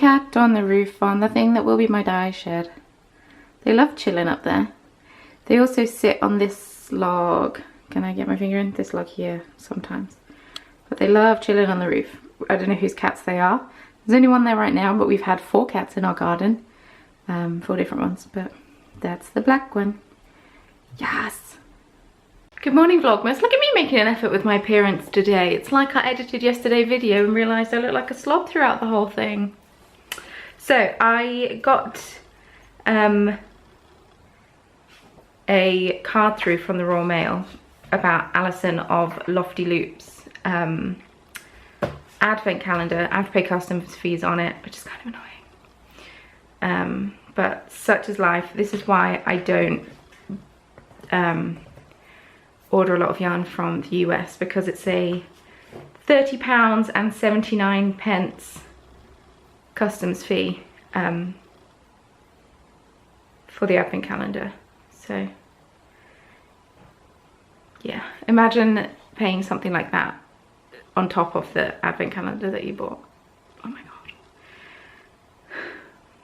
cat on the roof on the thing that will be my dye shed. They love chilling up there. They also sit on this log. Can I get my finger in? This log here sometimes. But they love chilling on the roof. I don't know whose cats they are. There's only one there right now, but we've had 4 cats in our garden. 4 different ones, but that's the black one. Yes! Good morning, Vlogmas. Look at me making an effort with my appearance today. It's like I edited yesterday's video and realised I look like a slob throughout the whole thing. So I got a card through from the Royal Mail about Alison of Lofty Loops advent calendar. I have to pay customs fees on it, which is kind of annoying. But such is life. This is why I don't order a lot of yarn from the US, because it's a £30 and 79 pence customs fee for the advent calendar. So yeah, imagine paying something like that on top of the advent calendar that you bought. Oh my god.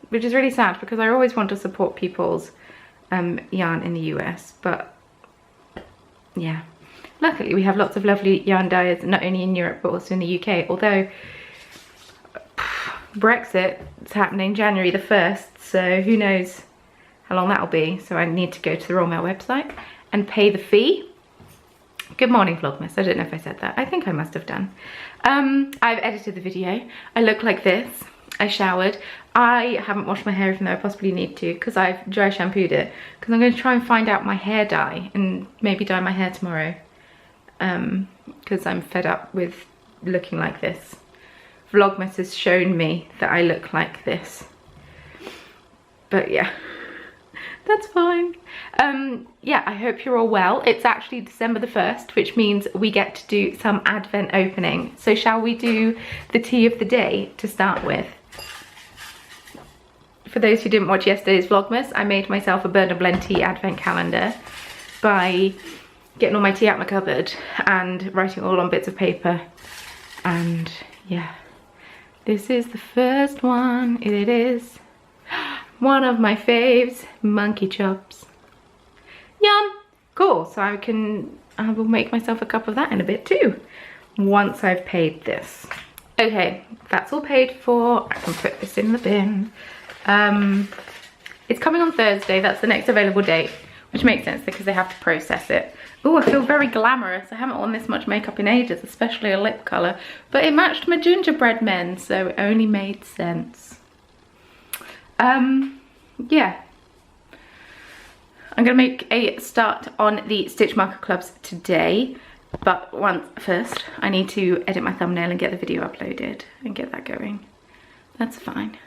Which is really sad, because I always want to support people's yarn in the US, but yeah, luckily we have lots of lovely yarn dyers, not only in Europe but also in the UK, although Brexit is happening January the 1st, so who knows how long that'll be. So I need to go to the Royal Mail website and pay the fee. Good morning, Vlogmas. I don't know if I said that. I think I must have done. I've edited the video. I look like this. I showered. I haven't washed my hair even though I possibly need to, because I've dry shampooed it, because I'm going to try and find out my hair dye and maybe dye my hair tomorrow, because I'm fed up with looking like this. Vlogmas has shown me that I look like this, but yeah, that's fine. Yeah, I hope you're all well. It's actually December the 1st, which means we get to do some advent opening. So shall we do the tea of the day to start with? For those who didn't watch yesterday's Vlogmas, I made myself a BIRD&BLEND tea advent calendar by getting all my tea out of my cupboard and writing all on bits of paper. And yeah, this is the first one. It is one of my faves, monkey chops. Yum! Cool, so I will make myself a cup of that in a bit too, once I've paid this. Okay, that's all paid for. I can put this in the bin. It's coming on Thursday, that's the next available date, which makes sense because they have to process it. Oh, I feel very glamorous. I haven't worn this much makeup in ages, especially a lip colour, but it matched my gingerbread men, so it only made sense. Yeah. I'm gonna make a start on the stitch marker clubs today, but first I need to edit my thumbnail and get the video uploaded and get that going. That's fine.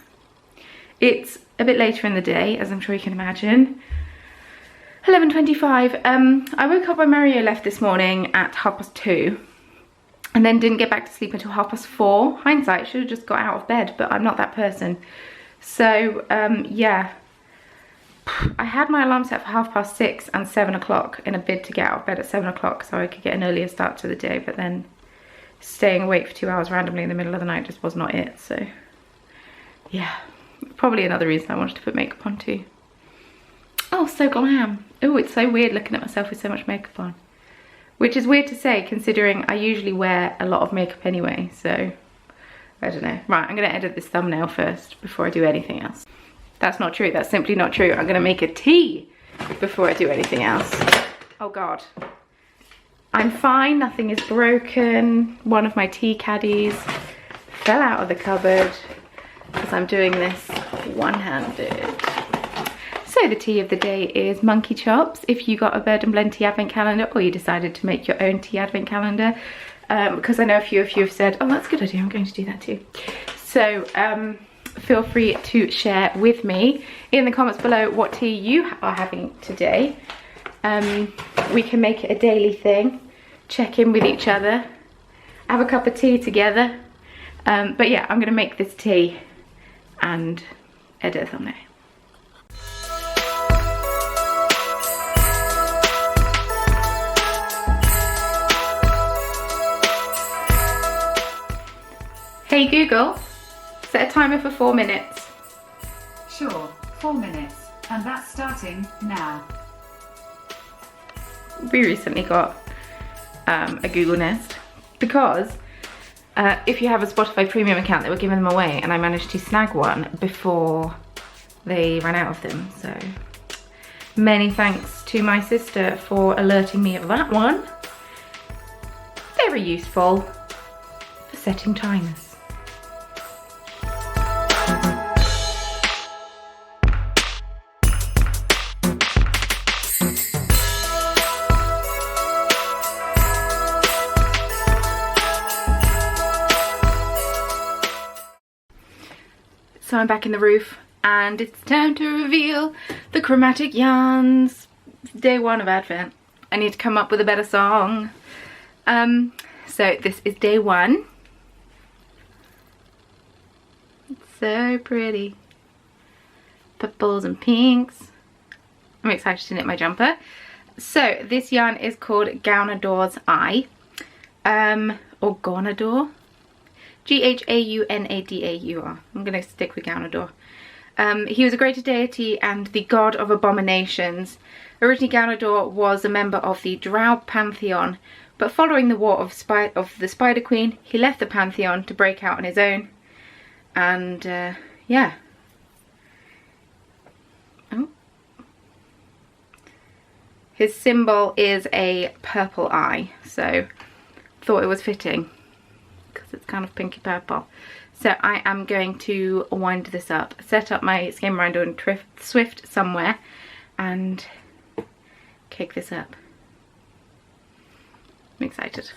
It's a bit later in the day, as I'm sure you can imagine. 11:25. I woke up when Mario left this morning at 2:30 and then didn't get back to sleep until 4:30. Hindsight, should have just got out of bed, but I'm not that person. So yeah, I had my alarm set for 6:30 and 7 o'clock in a bid to get out of bed at 7 o'clock so I could get an earlier start to the day, but then staying awake for 2 hours randomly in the middle of the night just was not it. So yeah, probably another reason I wanted to put makeup on too. Oh, so glam. Oh, it's so weird looking at myself with so much makeup on, which is weird to say considering I usually wear a lot of makeup anyway, so I don't know. Right, I'm gonna edit this thumbnail first before I do anything else. That's not true, that's simply not true. I'm gonna make a tea before I do anything else. Oh God. I'm fine, nothing is broken. One of my tea caddies fell out of the cupboard because I'm doing this one-handed. So the tea of the day is monkey chops. If you got a BIRD&BLEND tea advent calendar, or you decided to make your own tea advent calendar, because I know a few of you have said, oh, that's a good idea, I'm going to do that too. So feel free to share with me in the comments below what tea you are having today. We can make it a daily thing, check in with each other, have a cup of tea together. But yeah, I'm gonna make this tea and edit a thumbnail. Hey Google, Set a timer for 4 minutes. Sure, 4 minutes. And that's starting now. We recently got a Google Nest because if you have a Spotify premium account, they were giving them away, and I managed to snag one before they ran out of them. So many thanks to my sister for alerting me of that one. Very useful for setting timers. So I'm back in the roof and it's time to reveal the chromatic yarns. Day 1 of Advent. I need to come up with a better song. So this is day 1. It's so pretty. Purples and pinks. I'm excited to knit my jumper. So this yarn is called Gaunador's Eye. Or Gaunador. G-H-A-U-N-A-D-A-U-R. I'm going to stick with Gaunador. He was a greater deity and the god of abominations. Originally Gaunador was a member of the Drow pantheon, but following the war of the Spider Queen, he left the pantheon to break out on his own. And yeah. Oh. His symbol is a purple eye, so thought it was fitting. It's kind of pinky purple. So I am going to wind this up, set up my skein minder and Swift somewhere and cake this up. I'm excited.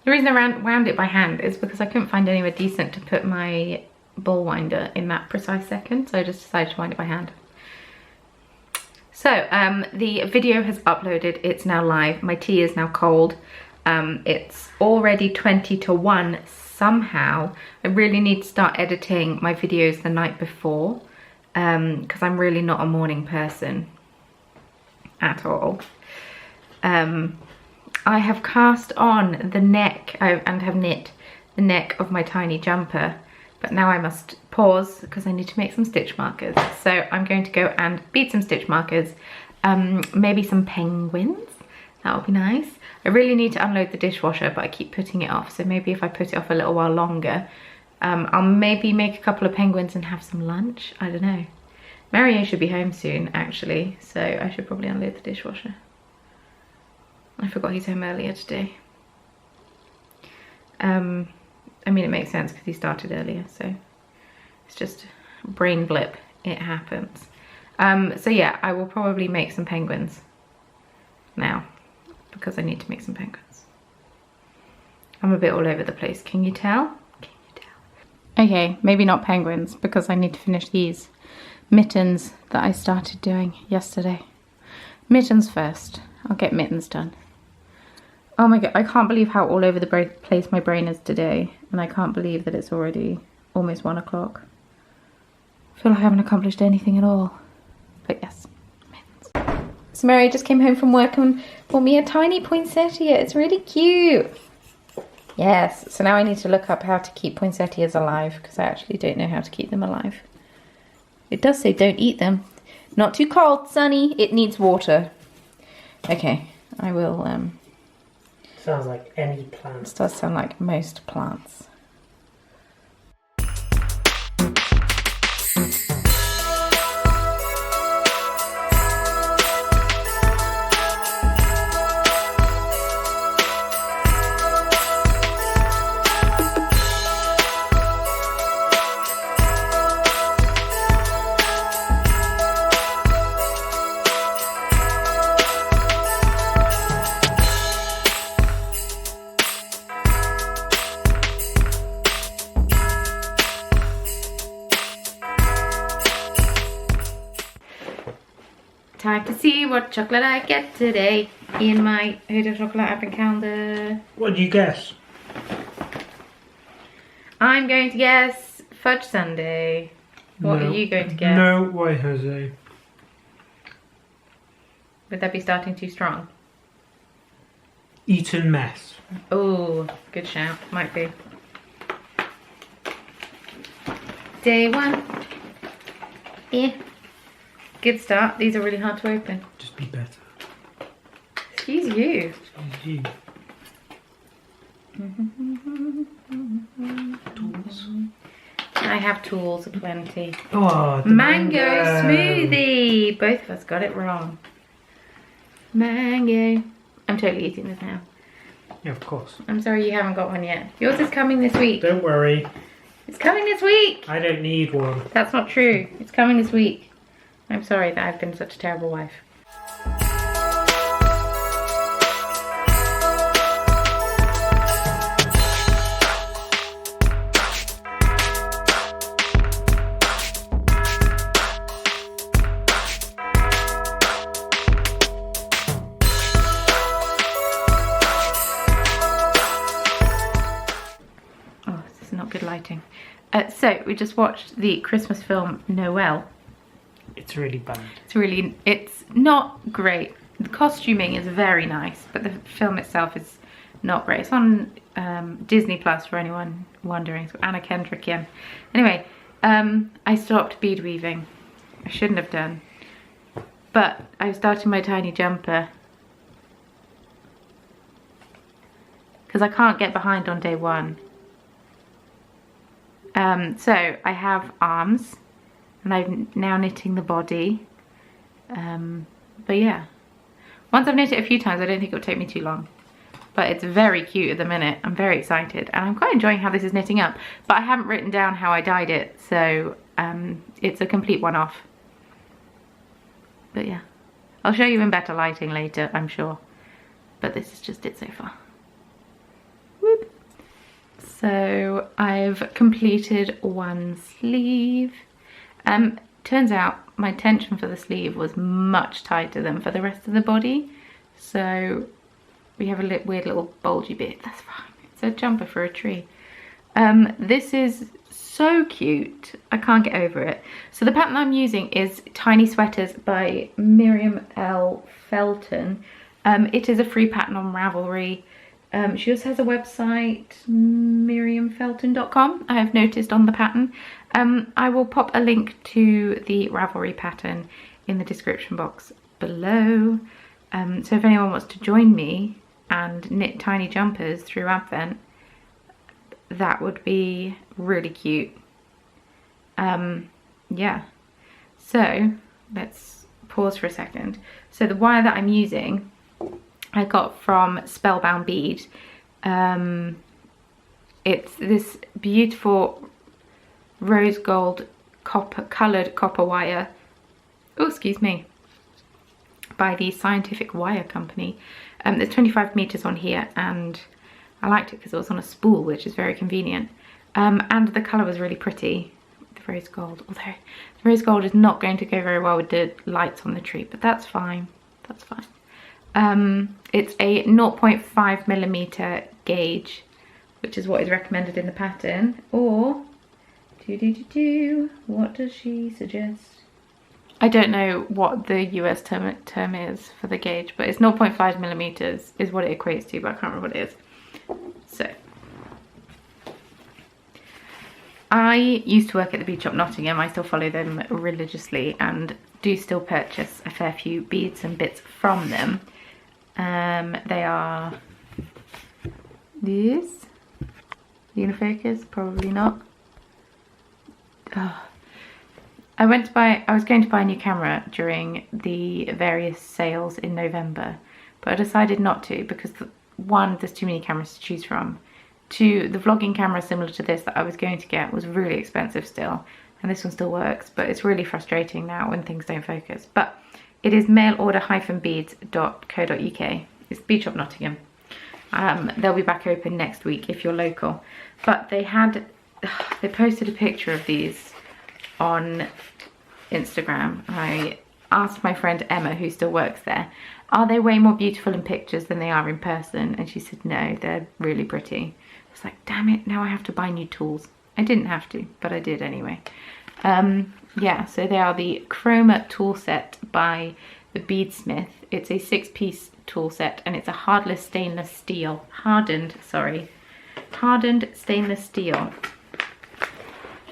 The reason I wound it by hand is because I couldn't find anywhere decent to put my ball winder in that precise second, so I just decided to wind it by hand. So the video has uploaded, it's now live, my tea is now cold, it's already 20 to 1 somehow. I really need to start editing my videos the night before because I'm really not a morning person at all. I have cast on the neck and have knit the neck of my tiny jumper, but now I must pause because I need to make some stitch markers. So I'm going to go and bead some stitch markers, maybe some penguins, that would be nice. I really need to unload the dishwasher, but I keep putting it off, so maybe if I put it off a little while longer, I'll maybe make a couple of penguins and have some lunch, I don't know. Mario should be home soon actually, so I should probably unload the dishwasher. I forgot he's home earlier today. I mean, it makes sense because he started earlier, so it's just a brain blip, it happens. So yeah, I will probably make some penguins now because I need to make some penguins. I'm a bit all over the place, can you tell? Can you tell? Okay, maybe not penguins because I need to finish these mittens that I started doing yesterday. Mittens first, I'll get mittens done. Oh my god, I can't believe how all over the place my brain is today, and I can't believe that it's already almost 1 o'clock. I feel like I haven't accomplished anything at all. But yes, mittens. So Mary just came home from work and bought me a tiny poinsettia. It's really cute. Yes, so now I need to look up how to keep poinsettias alive, because I actually don't know how to keep them alive. It does say don't eat them. Not too cold, Sunny. It needs water. Okay, I will... Sounds like any plant. It does sound like most plants. to see what chocolate I get today in my Hotel Chocolate advent calendar. What do you guess? I'm going to guess fudge sundae. What are you going to guess? No way, Jose. Would that be starting too strong? Eton mess. Oh, good shout. Might be. Day one. Yeah. Good start. These are really hard to open. Just be better. Excuse you. Excuse you. Tools. I have tools aplenty. Oh, the Mango smoothie. Both of us got it wrong. Mango. I'm totally eating this now. Yeah, of course. I'm sorry you haven't got one yet. Yours is coming this week. Don't worry. It's coming this week. I don't need one. That's not true. It's coming this week. I'm sorry that I've been such a terrible wife. Oh, this is not good lighting. So we just watched the Christmas film Noel. It's really bad. It's not great. The costuming is very nice, but the film itself is not great. It's on Disney Plus for anyone wondering. It's got Anna Kendrick in. Anyway, I stopped bead weaving. I shouldn't have done. But I was starting my tiny jumper because I can't get behind on day one. So I have arms and I'm now knitting the body. But yeah, once I've knit it a few times, I don't think it'll take me too long. But it's very cute at the minute. I'm very excited and I'm quite enjoying how this is knitting up. But I haven't written down how I dyed it, so it's a complete one-off. But yeah, I'll show you in better lighting later, I'm sure. But this is just it so far. Whoop. So I've completed one sleeve. Turns out my tension for the sleeve was much tighter than for the rest of the body. So we have a weird little bulgy bit. That's fine. It's a jumper for a tree. This is so cute. I can't get over it. So the pattern I'm using is Tiny Sweaters by Miriam L. Felton. It is a free pattern on Ravelry. She also has a website, miriamfelton.com, I have noticed on the pattern. I will pop a link to the Ravelry pattern in the description box below. So if anyone wants to join me and knit tiny jumpers through Advent, that would be really cute. Yeah, so let's pause for a second. So the wire that I'm using I got from Spellbound Bead. It's this beautiful rose gold coloured copper wire. Oh, excuse me. By the Scientific Wire Company. There's 25 meters on here, and I liked it because it was on a spool, which is very convenient. And the colour was really pretty, the rose gold. Although the rose gold is not going to go very well with the lights on the tree, but that's fine. That's fine. It's a 0.5mm gauge, which is what is recommended in the pattern. Or, what does she suggest? I don't know what the US term is for the gauge, but it's 0.5mm is what it equates to, but I can't remember what it is. So, I used to work at the bead shop Nottingham. I still follow them religiously and do still purchase a fair few beads and bits from them. They are these. Unifocus, probably not. Oh. I was going to buy a new camera during the various sales in November, but I decided not to because one, there's too many cameras to choose from. Two, the vlogging camera similar to this that I was going to get was really expensive still, and this one still works, but it's really frustrating now when things don't focus. But it is mailorder-beads.co.uk. It's Bead Shop Nottingham. They'll be back open next week if you're local. But they posted a picture of these on Instagram. I asked my friend Emma, who still works there, are they way more beautiful in pictures than they are in person? And she said, no, they're really pretty. I was like, damn it, now I have to buy new tools. I didn't have to, but I did anyway. Yeah, so they are the Chroma tool set by the Beadsmith. It's a 6-piece tool set, and it's a hardened stainless steel, hardened stainless steel,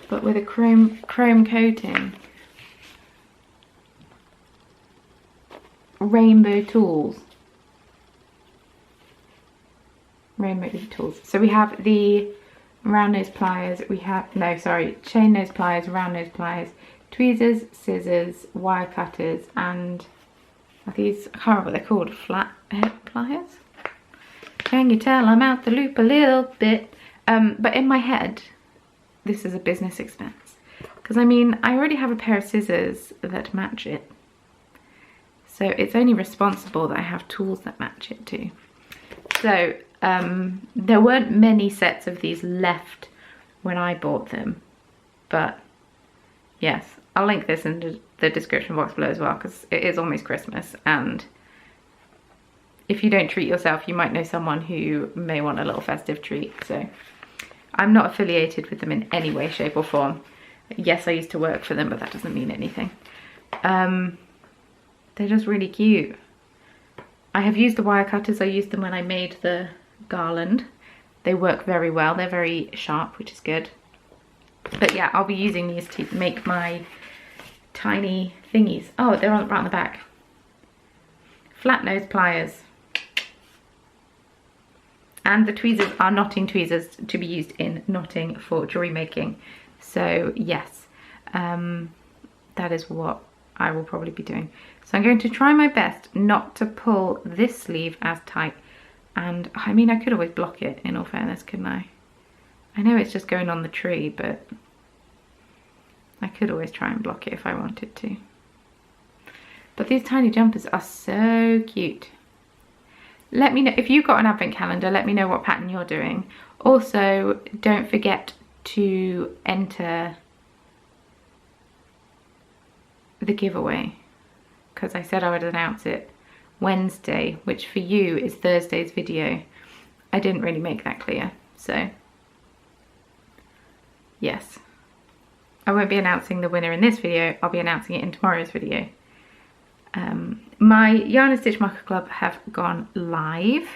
but with a chrome coating. Rainbow tools. Rainbow tools. So we have the round nose pliers, we have, no sorry, chain nose pliers, round nose pliers, tweezers, scissors, wire cutters, and are these, I can't remember what they're called, flat head pliers? Can you tell I'm out the loop a little bit? But in my head, this is a business expense. Because I mean, I already have a pair of scissors that match it. So it's only responsible that I have tools that match it too. So there weren't many sets of these left when I bought them. But yes, I'll link this in the description box below as well, because it is almost Christmas, and if you don't treat yourself, you might know someone who may want a little festive treat. So I'm not affiliated with them in any way, shape or form. Yes, I used to work for them, but that doesn't mean anything. They're just really cute. I have used the wire cutters. I used them when I made the garland. They work very well. They're very sharp, which is good. But yeah, I'll be using these to make my tiny thingies. Oh, they're right on the back. Flat nose pliers. And the tweezers are knotting tweezers to be used in knotting for jewelry making. So yes, that is what I will probably be doing. So I'm going to try my best not to pull this sleeve as tight. And I mean, I could always block it, in all fairness, couldn't I? I know it's just going on the tree, but I could always try and block it if I wanted to. But these tiny jumpers are so cute. Let me know, if you've got an advent calendar, let me know what pattern you're doing. Also, don't forget to enter the giveaway, because I said I would announce it Wednesday, which for you is Thursday's video. I didn't really make that clear, so yes. I won't be announcing the winner in this video, I'll be announcing it in tomorrow's video. My Yarn and Stitch Marker Club have gone live.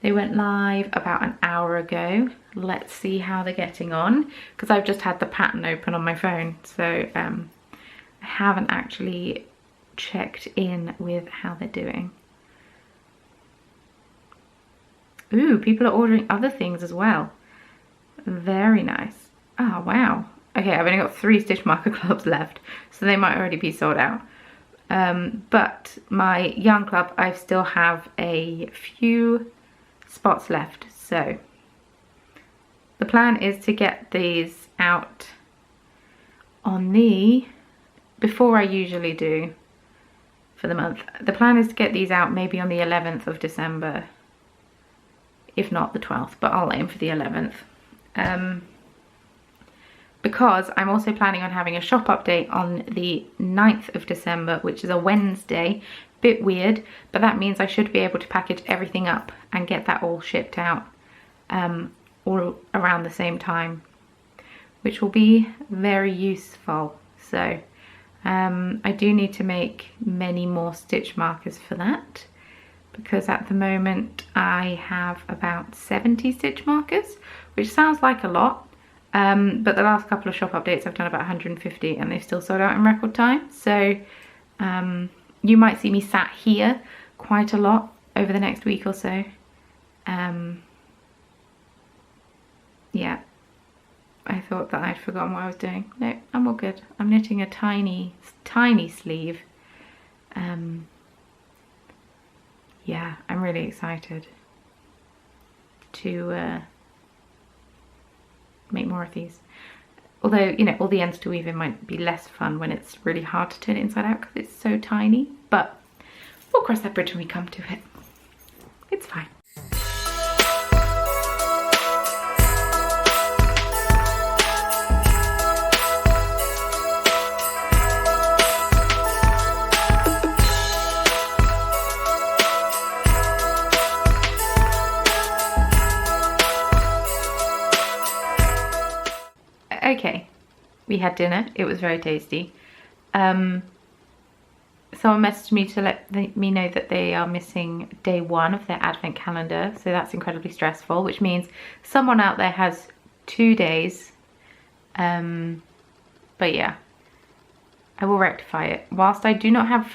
They went live about an hour ago. Let's see how they're getting on, because I've just had the pattern open on my phone, so I haven't actually checked in with how they're doing. Ooh, people are ordering other things as well. Very nice. Oh, wow. Okay, I've only got 3 Stitch Marker Clubs left, so they might already be sold out. But my yarn club, I still have a few spots left. So the plan is to get these out on before I usually do for the month. The plan is to get these out maybe on the 11th of December, if not the 12th, but I'll aim for the 11th. Because I'm also planning on having a shop update on the 9th of December, which is a Wednesday. Bit weird, but that means I should be able to package everything up and get that all shipped out all around the same time, which will be very useful. So I do need to make many more stitch markers for that, because at the moment I have about 70 stitch markers, which sounds like a lot. But the last couple of shop updates I've done about 150 and they've still sold out in record time. So you might see me sat here quite a lot over the next week or so. Yeah, I thought that I'd forgotten what I was doing. No, I'm all good. I'm knitting a tiny, tiny sleeve. Yeah, I'm really excited to make more of these. Although, you know, all the ends to weave in might be less fun when it's really hard to turn it inside out because it's so tiny, but we'll cross that bridge when we come to it. It's fine. we had dinner. It was very tasty. Someone messaged me to let me know that they are missing day 1 of their advent calendar, so that's incredibly stressful, which means someone out there has 2 days. But yeah, I will rectify it. Whilst I do not have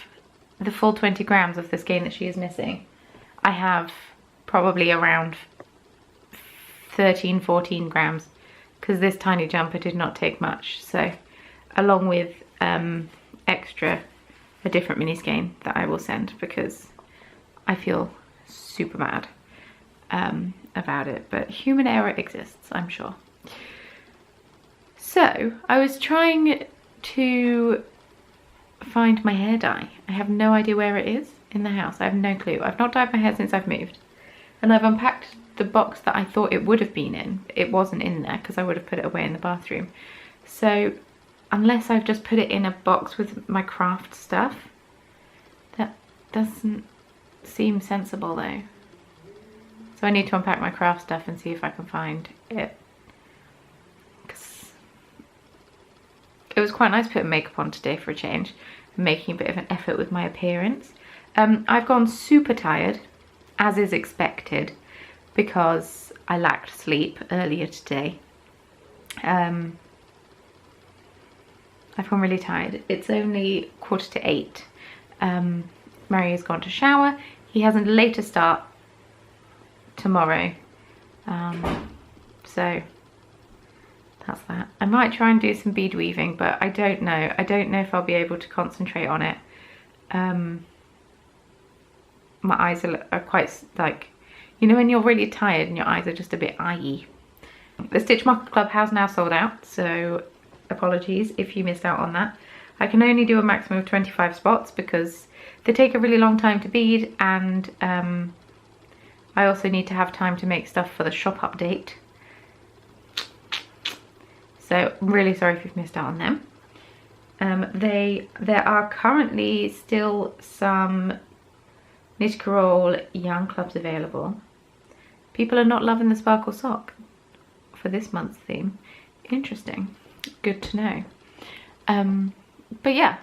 the full 20 grams of the skein that she is missing, I have probably around 13-14 grams, because this tiny jumper did not take much. So along with a different mini skein that I will send, because I feel super bad about it, but human error exists, I'm sure. So I was trying to find my hair dye. I have no idea where it is in the house. I have no clue. I've not dyed my hair since I've moved, and I've unpacked the box that I thought it would have been in. It wasn't in there because I would have put it away in the bathroom. So unless I've just put it in a box with my craft stuff, that doesn't seem sensible though. So I need to unpack my craft stuff and see if I can find it. Because it was quite nice putting makeup on today for a change, and making a bit of an effort with my appearance. I've gone super tired, as is expected, because I lacked sleep earlier today. I've gone really tired. It's only 7:45. Mario has gone to shower. He has a later start tomorrow. So that's that. I might try and do some bead weaving, but I don't know. I don't know if I'll be able to concentrate on it. My eyes are quite like, you know when you're really tired and your eyes are just a bit eye-y. The Stitch Marker Club has now sold out, so apologies if you missed out on that. I can only do a maximum of 25 spots because they take a really long time to bead, and I also need to have time to make stuff for the shop update. So I'm really sorry if you've missed out on them. There are currently still some Knit Roll yarn clubs available. People are not loving the sparkle sock for this month's theme. Interesting. Good to know. But yeah,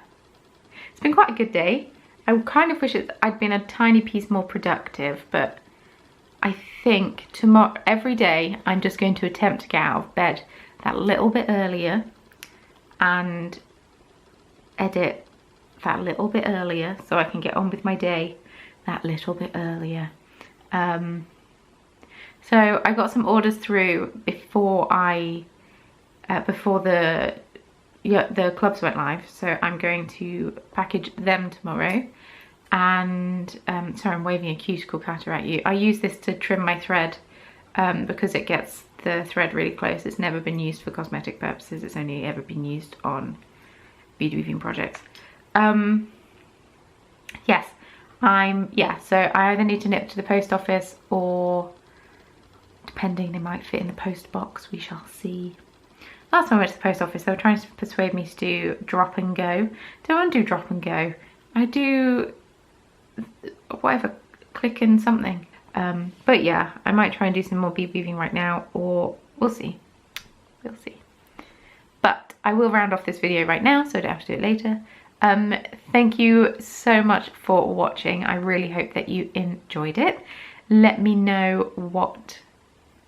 it's been quite a good day. I kind of wish I'd been a tiny piece more productive, but I think tomorrow, every day, I'm just going to attempt to get out of bed that little bit earlier and edit that little bit earlier so I can get on with my day that little bit earlier. So I got some orders through before the clubs went live, so I'm going to package them tomorrow. And sorry, I'm waving a cuticle cutter at you. I use this to trim my thread because it gets the thread really close. It's never been used for cosmetic purposes. It's only ever been used on bead weaving projects. Yes, so I either need to nip to the post office, or depending, they might fit in the post box, we shall see. Last time I went to the post office, they were trying to persuade me to do drop and go. Don't want to do drop and go. I do whatever, click and something. But yeah, I might try and do some more bead weaving right now, or we'll see. We'll see. But I will round off this video right now, so I don't have to do it later. Thank you so much for watching. I really hope that you enjoyed it. Let me know what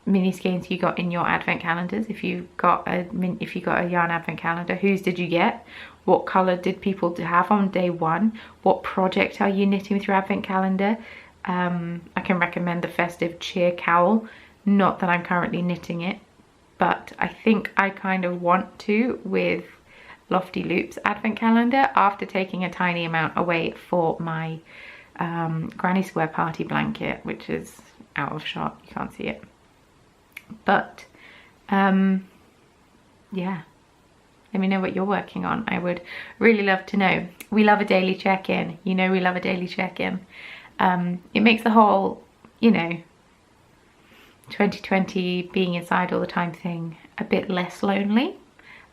mini skeins you got in your advent calendars. If you got a yarn advent calendar, whose did you get? What colour did people have on day 1? What project are you knitting with your advent calendar? I can recommend the festive cheer cowl. Not that I'm currently knitting it, but I think I kind of want to with Lofty Loops advent calendar, after taking a tiny amount away for my granny square party blanket, which is out of shot, you can't see it. But yeah, let me know what you're working on. I would really love to know. We love a daily check-in, you know, we love a daily check-in. It makes the whole, you know, 2020 being inside all the time thing a bit less lonely.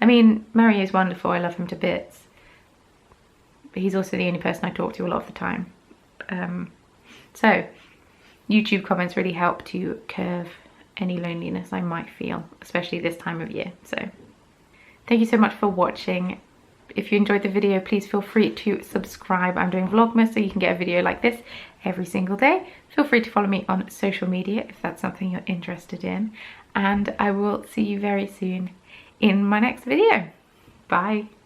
I mean, Mario's wonderful, I love him to bits, but he's also the only person I talk to a lot of the time. So YouTube comments really help to curb any loneliness I might feel, especially this time of year. So Thank you so much for watching. If you enjoyed the video, please feel free to subscribe. I'm doing Vlogmas, so you can get a video like this every single day. Feel free to follow me on social media if that's something you're interested in. And I will see you very soon in my next video. Bye.